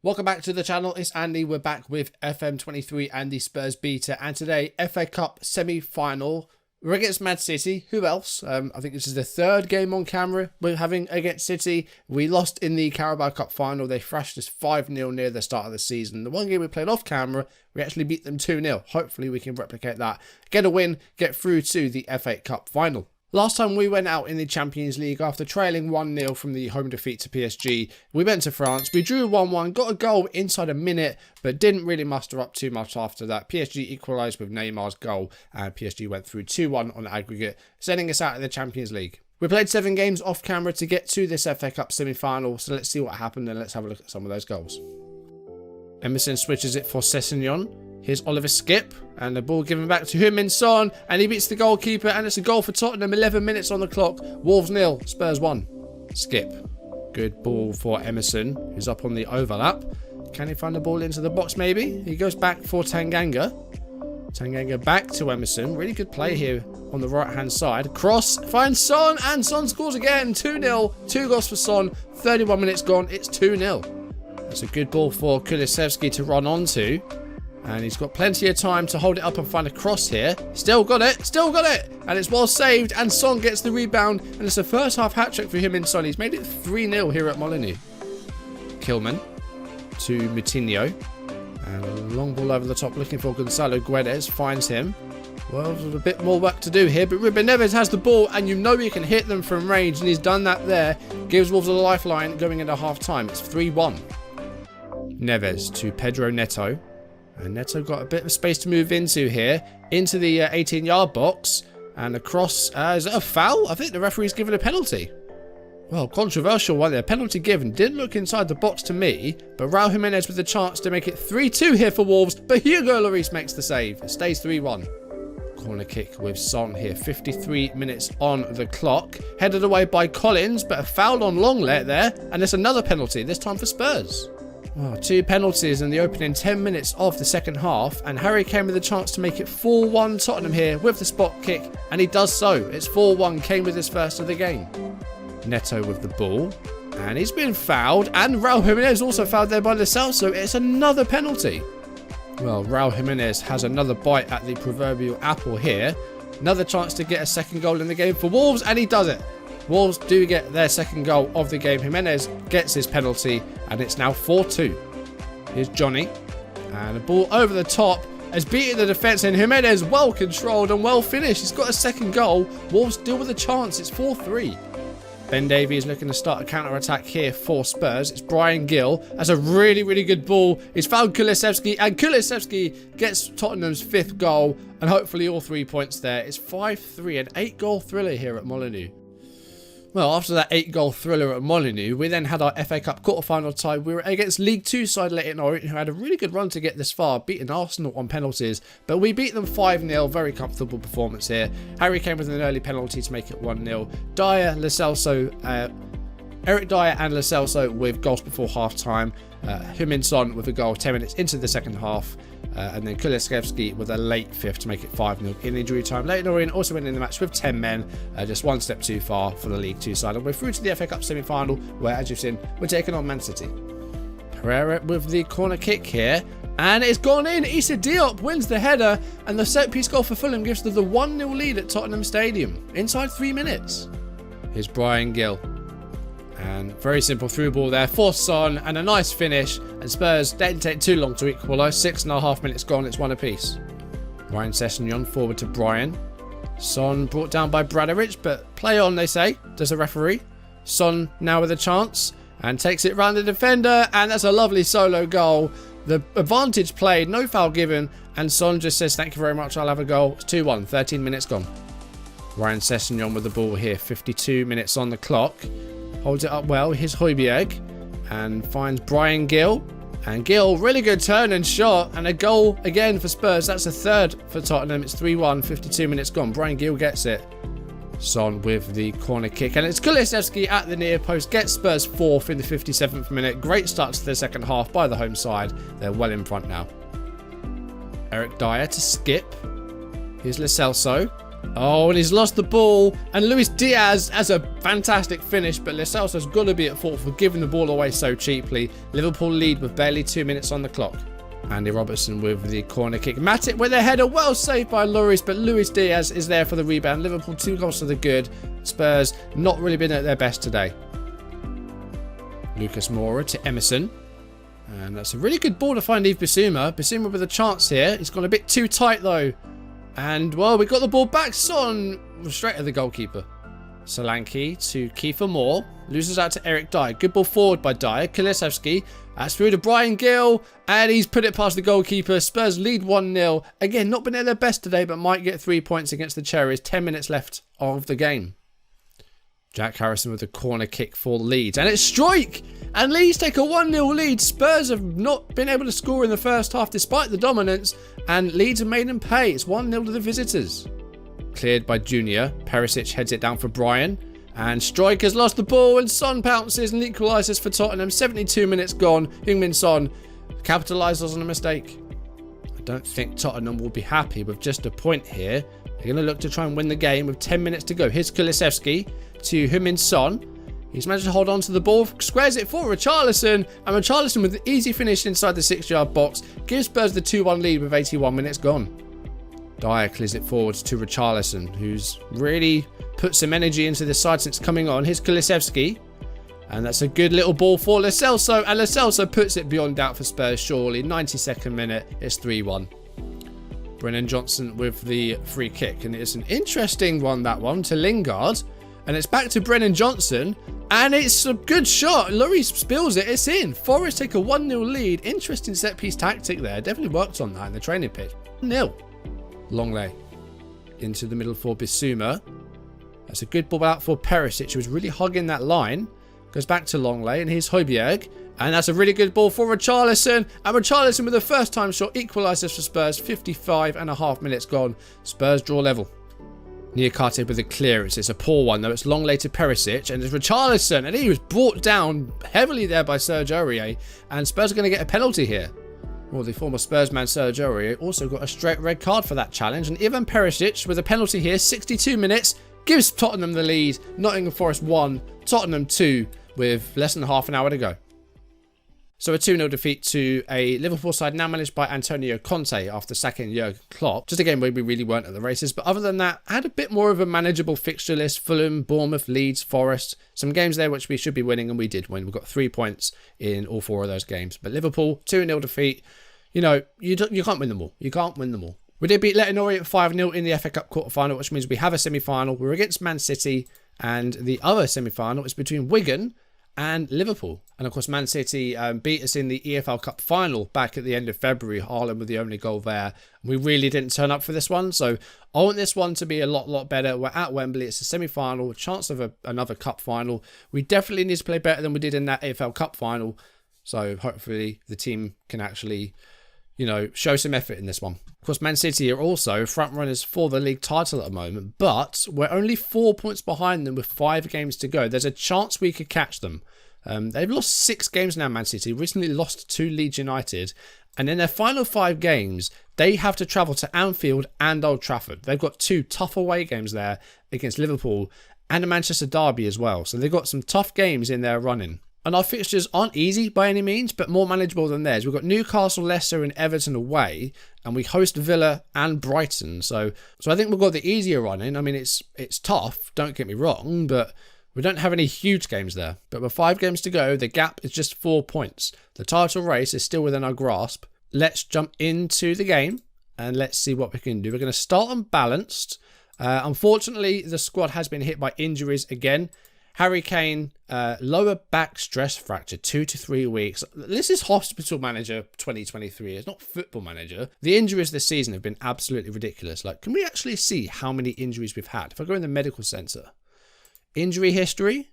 Welcome back to the channel, it's Andy. We're back with FM23 and the Spurs beta, and today FA Cup semi-final. We're against Man City. Who else? I think this is the third game on camera we're having against City. We lost in the Carabao Cup final. They thrashed us 5-0 near the start of the season. The one game we played off camera, we actually beat them 2-0. Hopefully we can replicate that, get a win, get through to the FA Cup final. Last time we went out in the Champions League after trailing 1-0 from the home defeat to PSG, we went to France, we drew 1-1, got a goal inside a minute, but didn't really muster up too much after that. PSG equalised with Neymar's goal, and PSG went through 2-1 on aggregate, sending us out of the Champions League. We played 7 games off camera to get to this FA Cup semi-final, so let's see what happened and let's have a look at some of those goals. Emerson switches it for Sessegnon. Here's Oliver Skip, and the ball given back to Heung-min Son, and he beats the goalkeeper, and it's a goal for Tottenham. 11 minutes on the clock. Wolves 0, Spurs 1. Skip. Good ball for Emerson, who's up on the overlap. Can he find the ball into the box maybe? He goes back for Tanganga. Tanganga back to Emerson. Really good play here on the right-hand side. Cross, finds Son, and Son scores again. 2-0. 2 goals for Son. 31 minutes gone. It's 2-0. That's a good ball for Kulusevski to run onto. And he's got plenty of time to hold it up and find a cross here. Still got it. Still got it. And it's well saved. And Son gets the rebound. And it's a first half hat-trick for Heung-min Son. He's made it 3-0 here at Molineux. Kilman to Moutinho. And a long ball over the top looking for Gonzalo Guedes. Finds him. Well, there's a bit more work to do here. But Ruben Neves has the ball. And you know he can hit them from range. And he's done that there. Gives Wolves a lifeline going into half-time. It's 3-1. Neves to Pedro Neto. And Neto got a bit of space to move into here, into the 18-yard box, and across. Is that a foul? I think the referee's given a penalty. Well, controversial one there. Penalty given. Didn't look inside the box to me, but Raul Jimenez with the chance to make it 3-2 here for Wolves, but Hugo Lloris makes the save. It stays 3-1. Corner kick with Son here. 53 minutes on the clock. Headed away by Collins, but a foul on Longlet there, and there's another penalty, this time for Spurs. Oh, 2 penalties in the opening 10 minutes of the second half, and Harry Kane with a chance to make it 4-1 Tottenham here with the spot kick, and he does so. It's 4-1, Kane with his first of the game. Neto with the ball, and he's been fouled, and Raul Jimenez also fouled there by Lo Celso. It's another penalty. Well, Raul Jimenez has another bite at the proverbial apple here. Another chance to get a second goal in the game for Wolves, and he does it. Wolves do get their second goal of the game. Jimenez gets his penalty, and it's now 4-2. Here's Johnny, and the ball over the top has beaten the defence, and Jimenez well controlled and well finished. He's got a second goal. Wolves still with a chance. It's 4-3. Ben Davies looking to start a counter-attack here for Spurs. It's Brian Gill. That's a really, really good ball. He's found Kulusevski, and Kulusevski gets Tottenham's 5th goal, and hopefully all 3 points there. It's 5-3, an 8-goal thriller here at Molineux. Well, after that 8-goal thriller at Molineux, we then had our FA Cup quarter-final tie. We were against League 2 side Leyton Orient, who had a really good run to get this far, beating Arsenal on penalties. But we beat them 5-0, very comfortable performance here. Harry Kane with an early penalty to make it 1-0. Dyer, Lo Celso, Eric Dyer and Lo Celso with goals before half-time. Heung-min Son with a goal 10 minutes into the second half. And then Kulusevski with a late 5th to make it 5-0 in injury time. Leyton Orient also went in the match with 10 men, just one step too far for the League 2 side. And we're through to the FA Cup semi-final, where, as you've seen, we're taking on Man City. Pereira with the corner kick here, and it's gone in. Issa Diop wins the header, and the set-piece goal for Fulham gives them the 1-0 lead at Tottenham Stadium, inside 3 minutes. Here's Brian Gill. And very simple through ball there for Son, and a nice finish, and Spurs didn't take too long to equalise. 6.5 minutes gone, it's 1 apiece. Ryan Sessegnon forward to Brian. Son brought down by Bradovich, but play on, they say, does the referee. Son now with a chance, and takes it round the defender, and that's a lovely solo goal. The advantage played, no foul given, and Son just says, thank you very much, I'll have a goal. It's 2-1, 13 minutes gone. Ryan Sessegnon with the ball here, 52 minutes on the clock. Holds it up well. Here's Højbjerg and finds Brian Gill. And Gill, really good turn and shot. And a goal again for Spurs. That's a 3rd for Tottenham. It's 3-1, 52 minutes gone. Brian Gill gets it. Son with the corner kick. And it's Kulusevski at the near post. Gets Spurs 4th in the 57th minute. Great start to the second half by the home side. They're well in front now. Eric Dyer to Skip. Here's Lo Celso. Oh, and he's lost the ball. And Luis Diaz has a fantastic finish, but Lo Celso's got to be at fault for giving the ball away so cheaply. Liverpool lead with barely 2 minutes on the clock. Andy Robertson with the corner kick. Matic with a header, well saved by Lloris, but Luis Diaz is there for the rebound. Liverpool 2 goals to the good. Spurs not really been at their best today. Lucas Moura to Emerson. And that's a really good ball to find Yves Bissouma. Bissouma with a chance here. He's gone a bit too tight though. And, well, we got the ball back. Son straight at the goalkeeper. Solanke to Kiefer Moore. Loses out to Eric Dyer. Good ball forward by Dyer. Kulusevski. That's through to Brian Gill. And he's put it past the goalkeeper. Spurs lead 1-0. Again, not been at their best today, but might get 3 points against the Cherries. 10 minutes left of the game. Jack Harrison with a corner kick for Leeds. And it's Strike! And Leeds take a 1-0 lead. Spurs have not been able to score in the first half despite the dominance. And Leeds have made them pay. It's 1-0 to the visitors. Cleared by Junior. Perisic heads it down for Brian. And Strike has lost the ball. And Son pounces and equalises for Tottenham. 72 minutes gone. Heung-min Son capitalises on a mistake. I don't think Tottenham will be happy with just a point here. They're going to look to try and win the game with 10 minutes to go. Here's Kulusevski to Heung-min Son. He's managed to hold on to the ball, squares it for Richarlison, and Richarlison with an easy finish inside the 6-yard box gives Spurs the 2-1 lead with 81 minutes gone. Dyer clears it forward to Richarlison, who's really put some energy into this side since coming on. Here's Kulusevski, and that's a good little ball for Lo Celso, and Lo Celso puts it beyond doubt for Spurs surely. 92nd minute, it's 3-1. Brennan Johnson with the free kick, and it's an interesting one, that one, to Lingard. And it's back to Brennan Johnson. And it's a good shot. Lloris spills it. It's in. Forest take a 1-0 lead. Interesting set-piece tactic there. Definitely worked on that in the training pitch. 1-0. Longley into the middle for Bissouma. That's a good ball out for Perisic, who was really hogging that line. Goes back to Longley. And here's Højbjerg. And that's a really good ball for Richarlison. And Richarlison with a first-time shot equalises for Spurs. 55.5 minutes gone. Spurs draw level. Niakate with a clearance. It's a poor one though. It's Longley to Perisic, and it's Richarlison, and he was brought down heavily there by Serge Aurier, and Spurs are going to get a penalty here. Well, the former Spurs man Serge Aurier also got a straight red card for that challenge, and Ivan Perisic with a penalty here, 62 minutes, gives Tottenham the lead. Nottingham Forest 1, Tottenham 2, with less than half an hour to go. So a 2-0 defeat to a Liverpool side now managed by Antonio Conte after sacking Jurgen Klopp. Just a game where we really weren't at the races. But other than that, I had a bit more of a manageable fixture list. Fulham, Bournemouth, Leeds, Forest. Some games there which we should be winning, and we did win. We got 3 points in all 4 of those games. But Liverpool, 2-0 defeat. You know, you can't win them all. You can't win them all. We did beat Leyton Orient 5-0 in the FA Cup quarter-final, which means we have a semi-final. We're against Man City, and the other semi-final is between Wigan and Liverpool. And of course, Man City beat us in the EFL Cup final back at the end of February. Haaland with the only goal there. We really didn't turn up for this one, so I want this one to be a lot better. We're at Wembley. It's a semi-final, chance of another cup final. We definitely need to play better than we did in that EFL Cup final. So hopefully the team can actually, you know, show some effort in this one. Of course, Man City are also front runners for the league title at the moment, but we're only 4 points behind them with 5 games to go. There's a chance we could catch them. They've lost 6 games now, Man City. Recently lost to Leeds United. And in their final 5 games, they have to travel to Anfield and Old Trafford. They've got 2 tough away games there against Liverpool and a Manchester derby as well. So they've got some tough games in their running. And our fixtures aren't easy by any means, but more manageable than theirs. We've got Newcastle, Leicester and Everton away, and we host Villa and Brighton. So I think we've got the easier running. I mean, it's tough, don't get me wrong, but we don't have any huge games there. But with 5 games to go, the gap is just 4 points. The title race is still within our grasp. Let's jump into the game, and let's see what we can do. We're going to start unbalanced. Unfortunately, the squad has been hit by injuries again. Harry Kane, lower back stress fracture, 2 to 3 weeks. This is Hospital Manager 2023. It's not Football Manager. The injuries this season have been absolutely ridiculous. Like, can we actually see how many injuries we've had? If I go in the medical centre, injury history,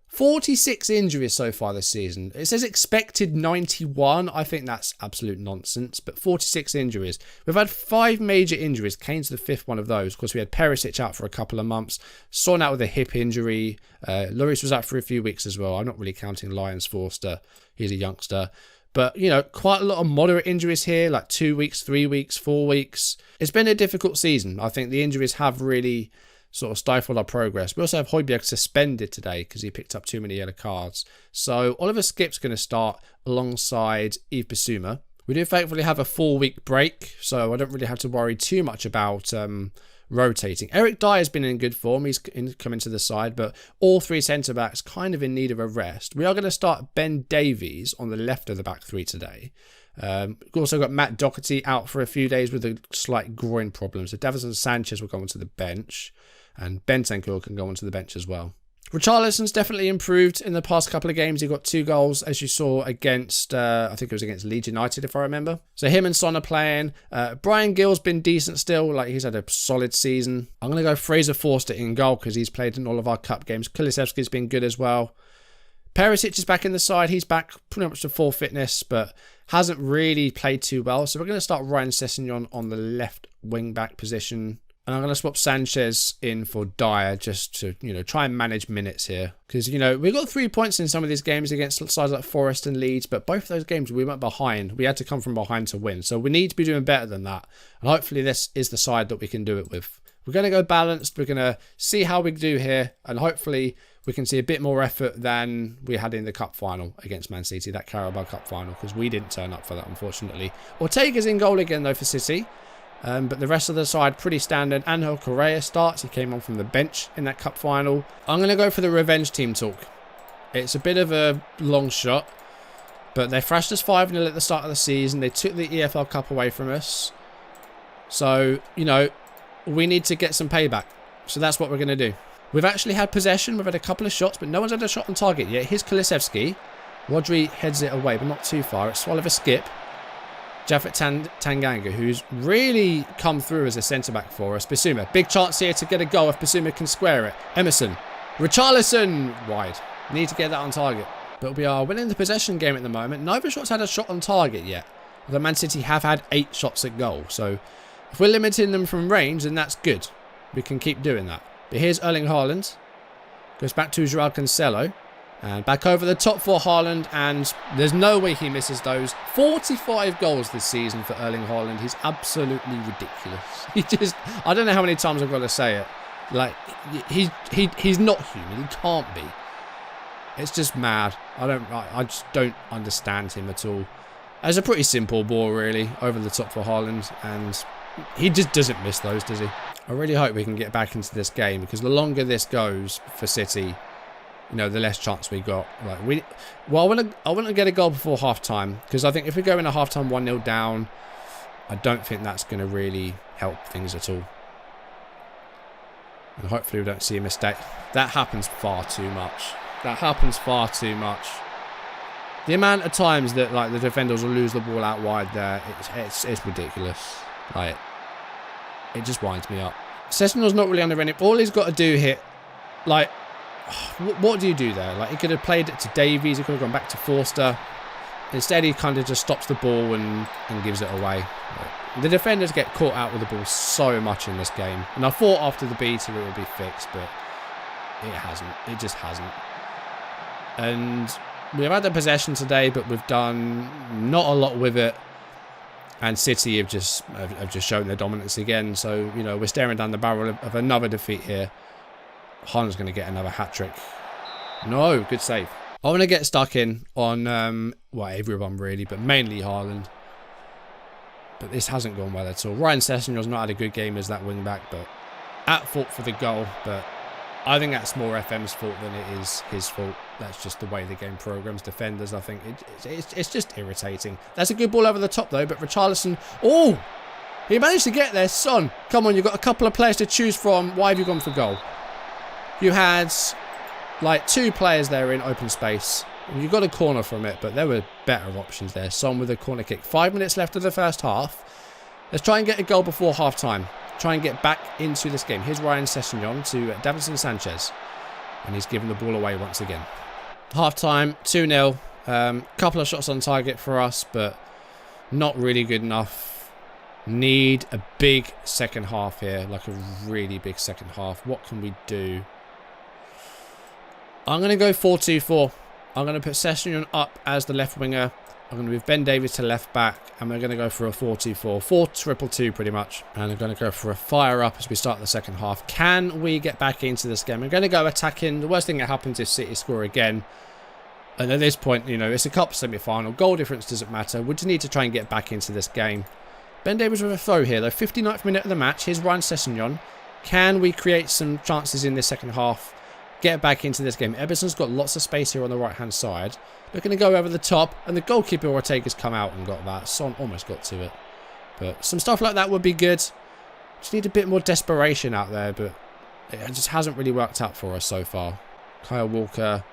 46 injuries so far this season. It says expected 91. I think that's absolute nonsense, but 46 injuries. We've had 5 major injuries. Kane's the 5th one of those. Of course, we had Perisic out for a couple of months. Son out with a hip injury. Lloris was out for a few weeks as well. I'm not really counting Lyons Forster. He's a youngster. But, you know, quite a lot of moderate injuries here, like 2 weeks, 3 weeks, 4 weeks. It's been a difficult season. I think the injuries have really sort of stifled our progress. We also have Højbjerg suspended today because he picked up too many yellow cards. So Oliver Skip's going to start alongside Yves Bissouma. We do thankfully have a 4-week break, so I don't really have to worry too much about rotating. Eric Dyer has been in good form. He's come into the side, but all three centre-backs kind of in need of a rest. We are going to start Ben Davies on the left of the back three today. We've also got Matt Doherty out for a few days with a slight groin problem. So Davinson Sanchez will go onto the bench, and Bentancur can go onto the bench as well. Richarlison's definitely improved in the past couple of games. He got 2 goals, as you saw, against, I think it was against Leeds United, if I remember. So him and Son are playing. Brian Gill's been decent still. Like, he's had a solid season. I'm going to go Fraser Forster in goal because he's played in all of our cup games. Kulusevski's been good as well. Perisic is back in the side. He's back pretty much to full fitness, but hasn't really played too well. So we're going to start Ryan Sessegnon on the left wing-back position. And I'm going to swap Sanchez in for Dyer just to, you know, try and manage minutes here. Because, you know, we got 3 points in some of these games against sides like Forest and Leeds. But both of those games we went behind. We had to come from behind to win. So we need to be doing better than that. And hopefully this is the side that we can do it with. We're going to go balanced. We're going to see how we do here. And hopefully we can see a bit more effort than we had in the cup final against Man City. That Carabao Cup final. Because we didn't turn up for that, unfortunately. Ortega's in goal again, though, for City. But the rest of the side, pretty standard. Angel Correa starts. He came on from the bench in that cup final. I'm going to go for the revenge team talk. It's a bit of a long shot. But they thrashed us 5-0 at the start of the season. They took the EFL Cup away from us. So, you know, we need to get some payback. So that's what we're going to do. We've actually had possession. We've had a couple of shots, but no one's had a shot on target yet. Here's Kulusevski. Rodri heads it away, but not too far. It's Oliver Skip. Japhet Tanganga, who's really come through as a centre-back for us. Bissouma, big chance here to get a goal if Bissouma can square it. Emerson. Richarlison, wide. Need to get that on target. But we are winning the possession game at the moment. Neither shot's had a shot on target yet. Although Man City have had 8 shots at goal. So if we're limiting them from range, then that's good. We can keep doing that. But here's Erling Haaland. Goes back to Joao Cancelo. And back over the top for Haaland, and there's no way he misses those. 45 goals this season for Erling Haaland. He's absolutely ridiculous. He just, I don't know how many times I've got to say it. Like, he's not human. He can't be. It's just mad. I just don't understand him at all. It's a pretty simple ball, really, over the top for Haaland, and he just doesn't miss those, does he? I really hope we can get back into this game, because the longer this goes for City, you know, the less chance we got. Like I want to get a goal before half time, because I think if we go in a half time 1-0 down, I don't think that's going to really help things at all. And hopefully we don't see a mistake. That happens far too much. That happens far too much. The amount of times that like the defenders will lose the ball out wide there, it's ridiculous. Like, it just winds me up. Sessegnon's not really under any. All he's got to do here, like, what do you do there? Like, he could have played it to Davies. He could have gone back to Forster. Instead, he kind of just stops the ball and gives it away. Like, the defenders get caught out with the ball so much in this game. And I thought after the beta it would be fixed, but it hasn't. It just hasn't. And we've had the possession today, but we've done not a lot with it. And City have just shown their dominance again. So, you know, we're staring down the barrel of another defeat here. Haaland's going to get another hat-trick. No, good save. I want to get stuck in on, well, everyone really, but mainly Haaland. But this hasn't gone well at all. Ryan Sessegnon's not had a good game as that wing-back, but at fault for the goal. But I think that's more FM's fault than it is his fault. That's just the way the game programs defenders. I think it's just irritating. That's a good ball over the top, though, but Richarlison... Oh! He managed to get there. Son, come on, you've got a couple of players to choose from. Why have you gone for goal? You had like 2 players there in open space. You got a corner from it, but there were better options there. Son with a corner kick. 5 minutes left of the first half. Let's try and get a goal before half time. Try and get back into this game. Here's Ryan Sessegnon to Davinson Sanchez. And he's given the ball away once again. Half time, 2-0. Couple of shots on target for us, but not really good enough. Need a big second half here. Like a really big second half. What can we do? I'm going to go 4-2-4. I'm going to put Sessegnon up as the left winger. I'm going to move Ben Davies to left back, and we're going to go for a 4-2-4, 4-2-2 pretty much. And I'm going to go for a fire up as we start the second half. Can we get back into this game? I'm going to go attacking. The worst thing that happens is City score again. And at this point, you know, it's a cup semi-final. Goal difference doesn't matter. We just need to try and get back into this game. Ben Davies with a throw here, though. 59th minute of the match. Here's Ryan Sessegnon. Can we create some chances in this second half? Get back into this game. Eberson's got lots of space here on the right-hand side. Looking to go over the top, and the goalkeeper Ortega's come out and got that. Son almost got to it. But some stuff like that would be good. Just need a bit more desperation out there, but it just hasn't really worked out for us so far. Kyle Walker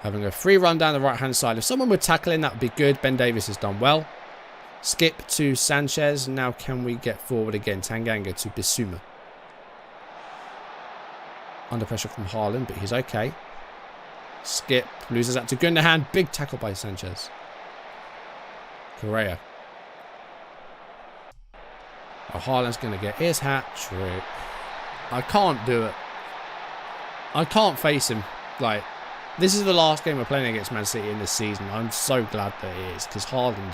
having a free run down the right-hand side. If someone would tackle in, that would be good. Ben Davies has done well. Skip to Sanchez. Now can we get forward again? Tanganga to Bissouma. Under pressure from Haaland, but he's okay. Skip loses that to Gundogan. Big tackle by Sanchez. Correa. Oh, Haaland's going to get his hat-trick. I can't do it. I can't face him. Like, this is the last game we're playing against Man City in this season. I'm so glad that it is, because Haaland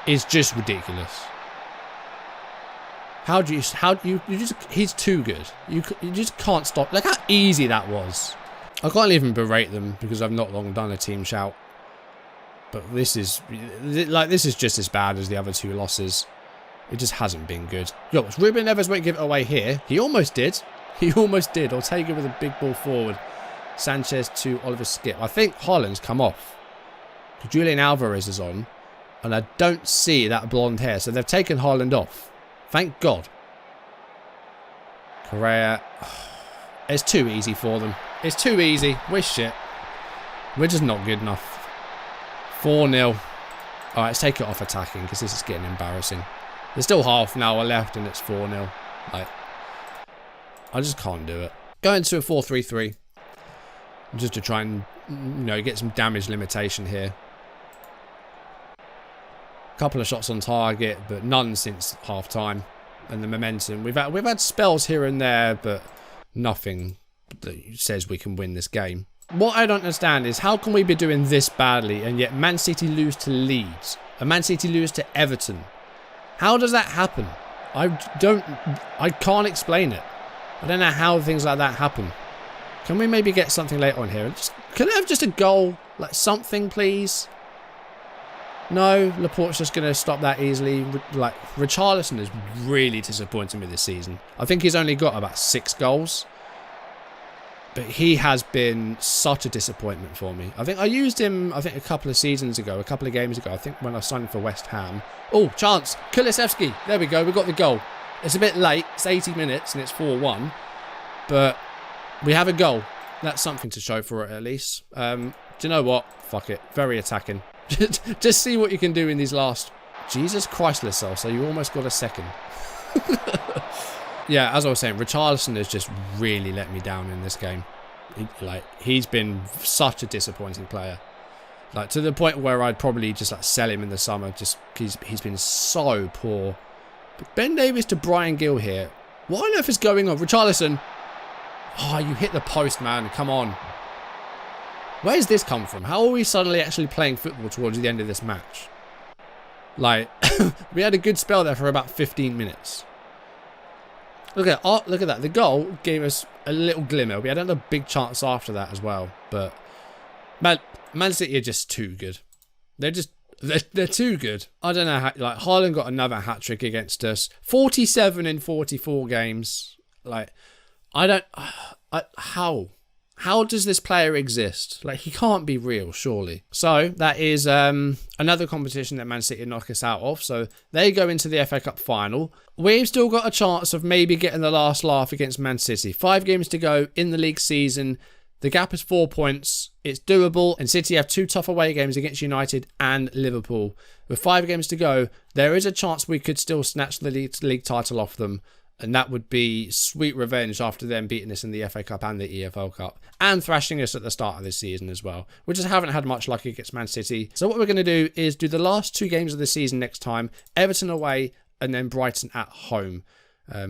is just ridiculous. He's too good. You just can't stop. Like how easy that was. I can't even berate them because I've not long done a team shout. But this is just as bad as the other two losses. It just hasn't been good. Yo, Ruben Neves won't give it away here. He almost did. He almost did. Ortega with a big ball forward. Sanchez to Oliver Skip. I think Haaland's come off. Julian Alvarez is on. And I don't see that blonde hair. So they've taken Haaland off. Thank God. Correa. It's too easy for them. It's too easy. We're shit. We're just not good enough. 4-0. Alright, let's take it off attacking because this is getting embarrassing. There's still half an hour left and it's 4-0. Like, I just can't do it. Going to a 4-3-3. Just to try and, you know, get some damage limitation here. Couple of shots on target, but none since half time. And the momentum, we've had spells here and there, but nothing that says we can win this game. What I don't understand is how can we be doing this badly and yet Man City lose to Leeds and Man City lose to Everton? How does that happen? I can't explain it. I don't know how things like that happen. Can we maybe get something later on here? Can I have just a goal, like something, please? No, Laporte's just going to stop that easily. Like, Richarlison is really disappointing me this season. I think he's only got about 6 goals. But he has been such a disappointment for me. I think I used him, a couple of seasons ago, a couple of games ago. I think when I signed for West Ham. Oh, chance. Kulusevski. There we go. We got the goal. It's a bit late. It's 80 minutes and it's 4-1. But we have a goal. That's something to show for it at least. Do you know what? Fuck it. Very attacking. Just see what you can do in these last... Jesus Christ, Lascelles, so you almost got a second. Yeah, as I was saying, Richarlison has just really let me down in this game. He's been such a disappointing player. Like, to the point where I'd probably just sell him in the summer. Just he's been so poor. But Ben Davies to Brian Gill here. What on earth is going on? Richarlison. Oh, you hit the post, man. Come on. Where's this come from? How are we suddenly actually playing football towards the end of this match? Like, we had a good spell there for about 15 minutes. Look at that. The goal gave us a little glimmer. We had another big chance after that as well. But Man City are just too good. They're too good. I don't know how, like, Haaland got another hat-trick against us. 47 in 44 games. Like, how does this player exist? Like, he can't be real, surely. So, that is another competition that Man City knock us out of. So, they go into the FA Cup final. We've still got a chance of maybe getting the last laugh against Man City. 5 games to go in the league season. The gap is 4 points. It's doable. And City have 2 tough away games against United and Liverpool. With 5 games to go, there is a chance we could still snatch the league title off them. And that would be sweet revenge after them beating us in the FA Cup and the EFL Cup. And thrashing us at the start of this season as well. We just haven't had much luck against Man City. So what we're going to do is do the last 2 games of the season next time. Everton away and then Brighton at home.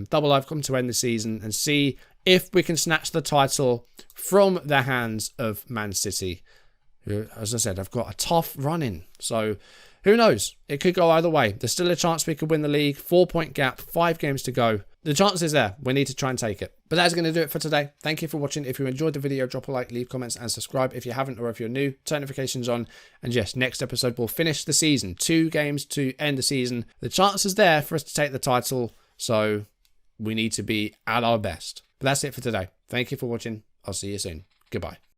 Double live come to end the season and see if we can snatch the title from the hands of Man City. who, as I said, have got a tough run-in. So who knows? It could go either way. There's still a chance we could win the league. 4-point gap, 5 games to go. The chance is there. We need to try and take it. But that's going to do it for today. Thank you for watching. If you enjoyed the video, drop a like, leave comments, and subscribe. If you haven't, or if you're new, turn notifications on. And yes, next episode will finish the season. 2 games to end the season. The chance is there for us to take the title. So we need to be at our best. But that's it for today. Thank you for watching. I'll see you soon. Goodbye.